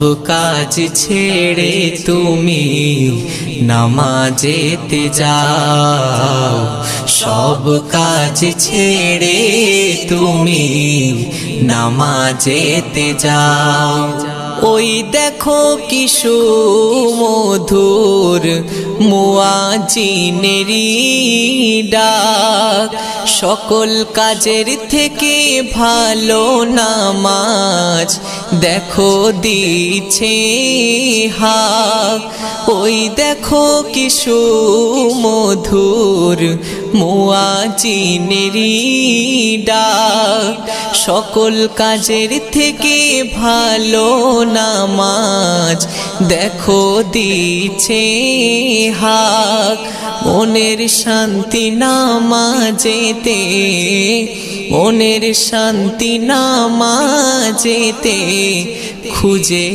কাজ ছেড়ে তুমি নামাজেতে যাও, সব কাজ ছেড়ে তুমি নামাজেতে যাও। ওই দেখো কি সুমধুর মুয়াজ্জিনেরই ডাক, সকল কাজের থেকে ভালো নামাজ দেখো দিচ্ছে হাক। ওই দেখো কি সুমধুর মুয়াজ্জিনেরই ডাক, সকল কাজের থেকে ভালো নামাজ দেখো দিচ্ছে হাক। মনের শান্তি নামাজেতে, মনের শান্তি নামাজেতে খুঁজে